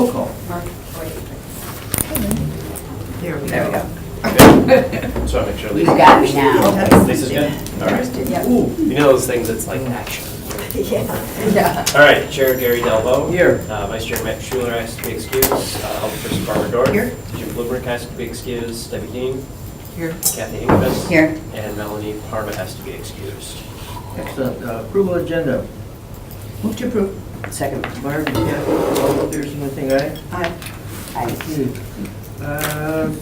Roll call. There we There we go. go. Just want to make sure You Lisa. got me now. Lisa's good? All right. Yeah. Ooh, You know those things, it's like action. Yeah. All right, Chair Gary Delvo. Here. Vice Chair Matt Schuler has to be excused. Alderperson Barbara Dorff. Here. Jim Blueberg has to be excused. Debbie Dean. Here. Kathy Ingves. Here. And Melanie Parma has to be excused. excellent. Approval agenda. Move to approve. Second. Barb, yeah, all in favor, anything aye? Aye. Uh,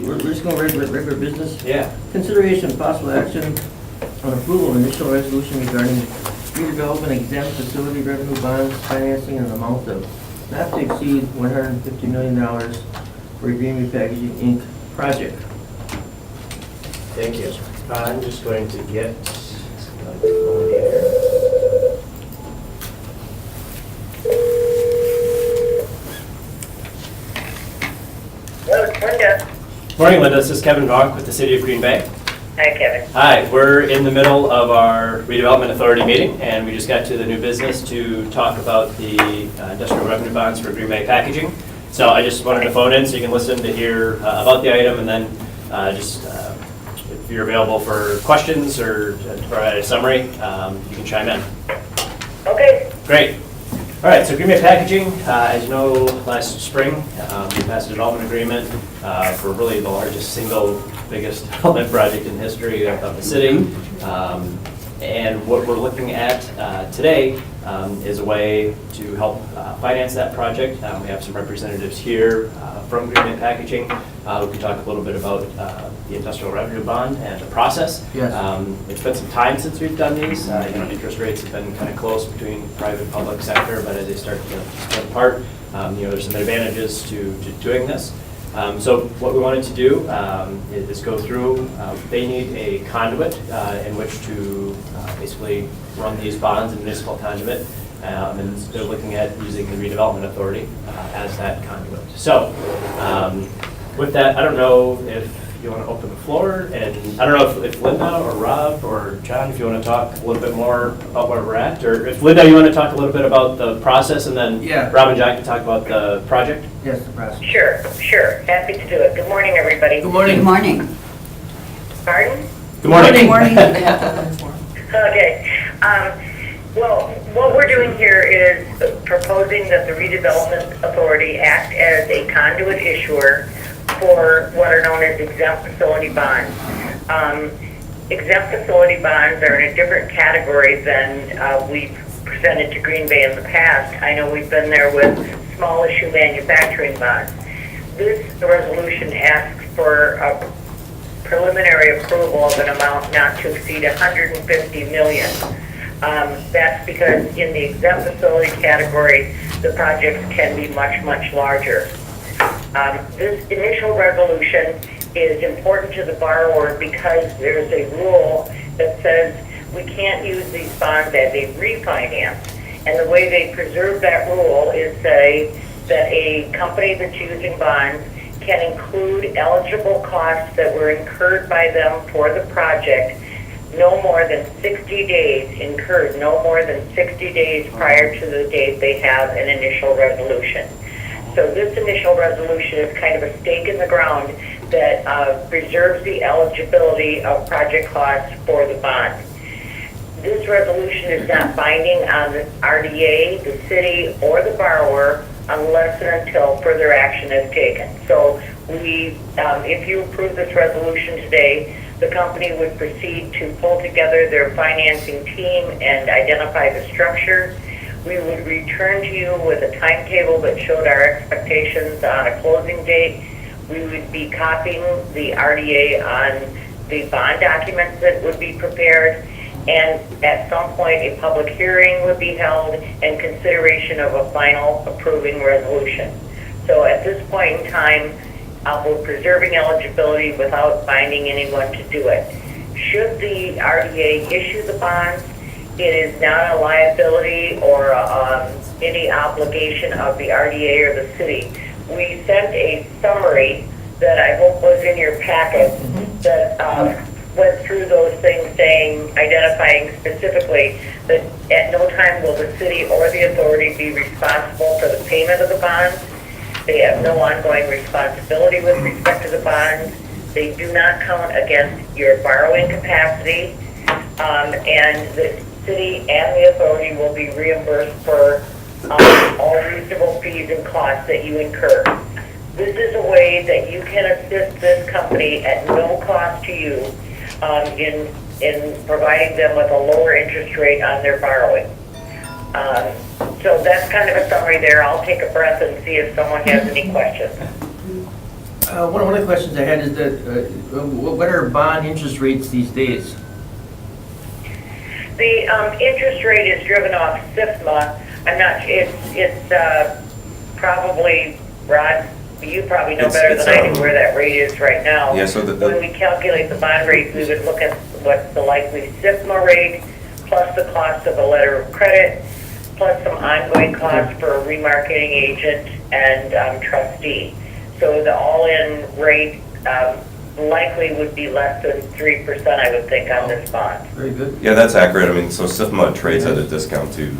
We're just going regular business. Yeah. Consideration of possible action on approval of initial resolution regarding redevelopment exempt facility revenue bonds financing in an amount of not to exceed $150 million for Greenway Packaging Inc. project. Thank you. I'm just going to get over here. Hello, it's Linda. Morning, Linda. This is Kevin Vaughn with the City of Green Bay. Hi, Kevin. Hi, we're in the middle of our Redevelopment Authority meeting, and we just got to the new business to talk about the industrial revenue bonds for Green Bay Packaging. So I just wanted to phone in so you can listen to hear about the item, and then if you're available for questions or to provide a summary, you can chime in. Okay. Great. All right, so Green Bay Packaging, as you know, last spring, we passed a development agreement for really the largest single biggest development project in history of the city. And what we're looking at today is a way to help finance that project. We have some representatives here from Green Bay Packaging who can talk a little bit about the industrial revenue bond and the process. Yes. It's been some time since we've done these. Interest rates have been kind of close between private and public sector, but as they start to split apart, there's some advantages to doing this. So what we wanted to do is go through, they need a conduit in which to basically run these bonds, a municipal conduit, and they're looking at using the Redevelopment Authority as that conduit. So with that, I don't know if you want to open the floor, and I don't know if Linda or Rob or John, if you want to talk a little bit more about where we're at, or if Linda, you want to talk a little bit about the process, and then Yeah. Rob and John can talk about the project. Yes, the process. Sure. Happy to do it. Good morning, everybody. Good morning. Good morning. Pardon? Good morning. Good morning. We have to open the floor. Okay. Well, what we're doing here is proposing that the Redevelopment Authority act as a conduit issuer for what are known as exempt facility bonds. Exempt facility bonds are in a different category than we've presented to Green Bay in the past. I know we've been there with small issue manufacturing bonds. This resolution asks for a preliminary approval of an amount not to exceed $150 million. That's because in the exempt facility category, the projects can be much larger. This initial resolution is important to the borrower because there's a rule that says we can't use these bonds as a refinance. And the way they preserve that rule is say that a company that's using bonds can include eligible costs that were incurred by them for the project no more than 60 days, incurred no more than 60 days prior to the date they have an initial resolution. So this initial resolution is kind of a stake in the ground that preserves the eligibility of project costs for the bond. This resolution is not binding on the RDA, the city, or the borrower unless and until further action is taken. So if you approve this resolution today, the company would proceed to pull together their financing team and identify the structure. We would return to you with a timetable that showed our expectations on a closing date. We would be copying the RDA on the bond documents that would be prepared, and at some point a public hearing would be held and consideration of a final approving resolution. So at this point in time, we're preserving eligibility without binding anyone to do it. Should the RDA issue the bonds, it is not a liability or any obligation of the RDA or the city. We sent a summary that I hope was in your packet that went through those things saying, identifying specifically that at no time will the city or the authority be responsible for the payment of the bonds. They have no ongoing responsibility with respect to the bonds. They do not count against your borrowing capacity. And the city and the authority will be reimbursed for all reasonable fees and costs that you incur. This is a way that you can assist this company at no cost to you in providing them with a lower interest rate on their borrowing. So that's kind of a summary there. I'll take a breath and see if someone has any questions. One of the questions I had is that, what are bond interest rates these days? The interest rate is driven off SIFMA. I'm not, it's probably, Rod, you probably know better than I do where that rate is right now. Yeah, so when we calculate the bond rate, we would look at what's the likely SIFMA rate, plus the cost of a letter of credit, plus some ongoing costs for a remarketing agent and trustee. So the all-in rate likely would be less than 3%, I would think, on this bond. Very good. Yeah, that's accurate. I mean, so SIFMA trades at a discount to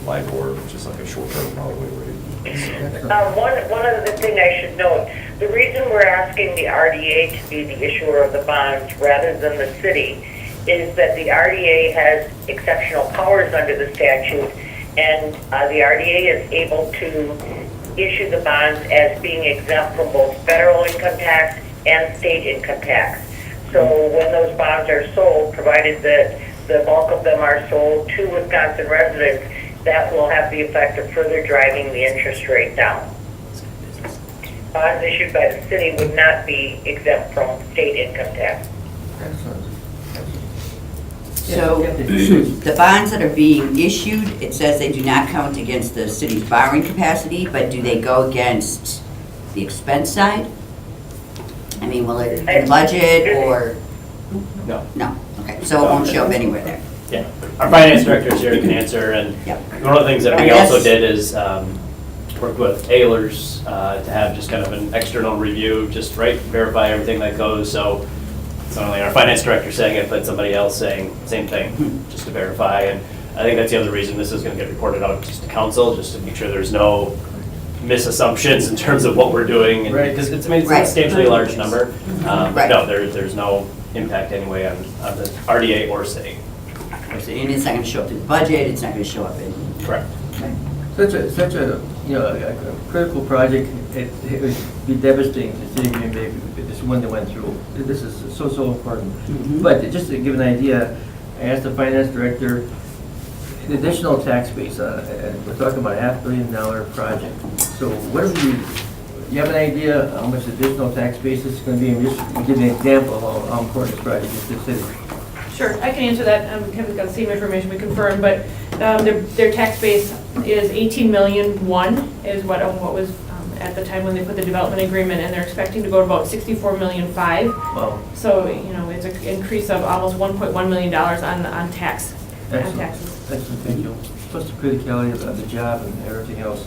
LIBOR, which is like a short-term borrowing rate. One other thing I should note, the reason we're asking the RDA to be the issuer of the bonds rather than the city is that the RDA has exceptional powers under the statute, and the RDA is able to issue the bonds as being exempt from both federal income tax and state income tax. So when those bonds are sold, provided that the bulk of them are sold to Wisconsin residents, that will have the effect of further driving the interest rate down. Bonds issued by the city would not be exempt from state income tax. Excellent. So the bonds that are being issued, it says they do not count against the city's borrowing capacity, but do they go against the expense side? I mean, will it in budget or? No. No, okay, so it won't show up anywhere there. Yeah, our finance director is here, can answer, and Yep. one of the things that I we guess- also did is work with Ehlers to have just kind of an external review, just verify everything that goes, so it's not only our finance director saying it, but somebody else saying same thing, just to verify, and I think that's the other reason this is gonna get reported out just to council, just to make sure there's no misassumptions in terms of what we're doing, Right. because it's, I mean, it's a Right. substantially large number, but Right. no, there's no impact anyway on the RDA or city. And it's not gonna show up in the budget, it's not gonna show up in. Correct. Such a a critical project. It would be devastating to the city of Green Bay if this one that went through. This is so important. Mhm. But just to give an idea, I asked the finance director, the additional tax base, and we're talking about a $500 million project. So what do you have an idea how much additional tax base is going to be? And just give an example of how important this project is to the city. Sure, I can answer that. Kevin's got the same information we confirmed, but their tax base is 18,000,001 is what was at the time when they put the development agreement, and they're expecting to go to about 64,000,005. Wow. So, it's an increase of almost $1.1 million on tax, on Excellent. taxes. Excellent, thank you. Plus the criticality of the job and everything else.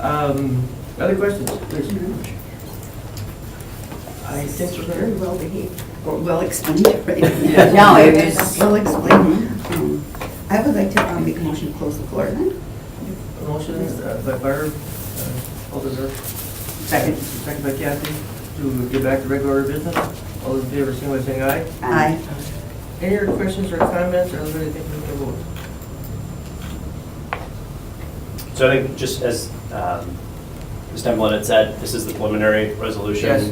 Other questions, please? I think we're Very good. well behaved, or well explained, right? Yes. No, it was. Well explained. I would like to make a motion to close the floor then. A motion by Barb, Alderman, Second. second by Kathy, to get back to regular order business. All those in favor, signify by saying aye. Aye. Any other questions or comments, or anybody think we can vote? So I think just as Ms. Templin had said, this is the preliminary resolution. Yes.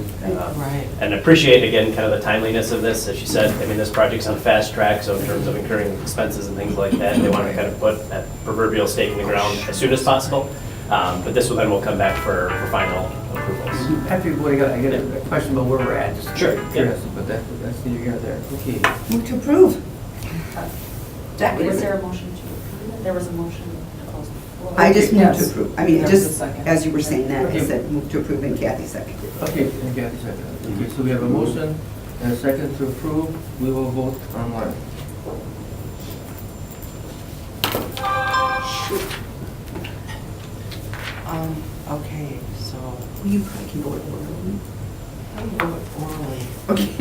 Right. And appreciate, again, kind of the timeliness of this. As she said, I mean, this project's on fast track, so in terms of incurring expenses and things like that, they want to kind of put that proverbial stake in the ground as soon as possible. But this will then will come back for final approvals. After you vote, I got a question about where we're at. Just Sure, yeah. curious, but that's neither here nor there. Okay. Move to approve. Was there a motion to approve it? There was a motion to close the floor. I just moved to Yes. approve. I mean, There was a just second. as you were saying that, I Okay. said move to approve and Kathy seconded. Okay, and Kathy second. Okay, so we have a motion and a second to approve. We will vote online. Okay, so Well, you probably can go to order. Okay.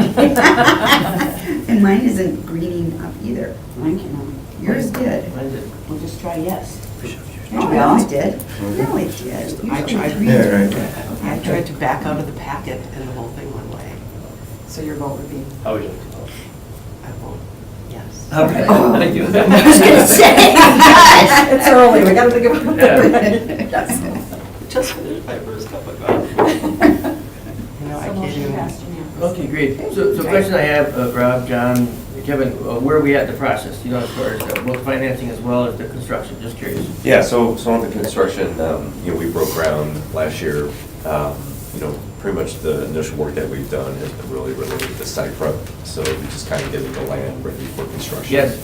And mine isn't greening up either. Mine cannot. Yours did. Mine did. We'll just try yes. No, it did. No, it did. I tried, I tried to back out of the packet and the whole thing went away. So your vote would be? How would you? I vote yes. Okay. Thank you. I was gonna say, gosh. It's early, we gotta think about it. Just finished my first cup of coffee. You know, I So can't motion even. passed unanimously. Okay, great. So question I have, Rob, John, Kevin, where are we at in the process? You know, as far as both financing as well as the construction, just curious. Yeah, so on the construction, you know, we broke ground last year. You know, pretty much the initial work that we've done has been really related to site prep. So we just kind of getting the land ready for construction. Yes.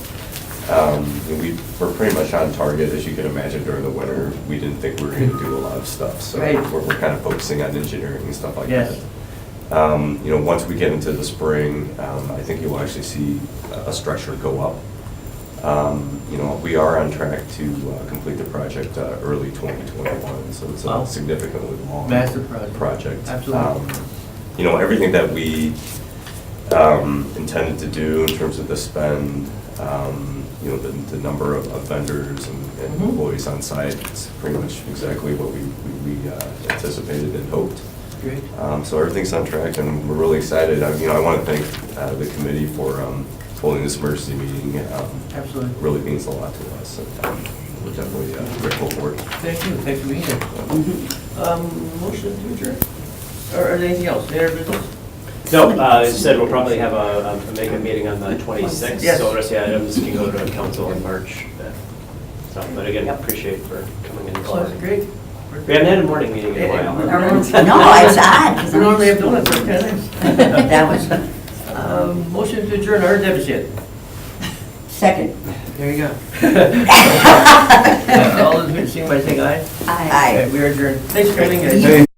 We're pretty much on target, as you can imagine, during the winter. We didn't think we were going to do a lot of stuff. So Right. we're kind of focusing on engineering and stuff like Yes. that. You know, once we get into the spring, I think you'll actually see a structure go up. You know, we are on track to complete the project early 2021, so it's Wow. a significantly long Massive project. Absolutely. You know, everything that we intended to do in terms of the spend, you know, the number of vendors and Mhm. employees on site, it's pretty much exactly what we anticipated and hoped. Great. So everything's on track, and we're really excited. You know, I want to thank the committee for holding this emergency meeting. Absolutely. It really means a lot to us, and we're definitely grateful for it. Thank you. Thanks for being here. Motion to adjourn? Or anything else? Any other business? No, as I said, we'll probably have make a meeting on the 26th. Yes. So the rest of the items can go to council in March. So, but again, appreciate for coming in this Oh, that's morning. great. We haven't had a morning meeting in a while. Everyone's- No, it's odd. 'Cause We normally have donuts, that's kind of nice. That was, Motion to adjourn, our deficit. second. There you go. All those in favor, signify by saying aye. Aye. Okay, we are adjourned. Thanks for coming, guys.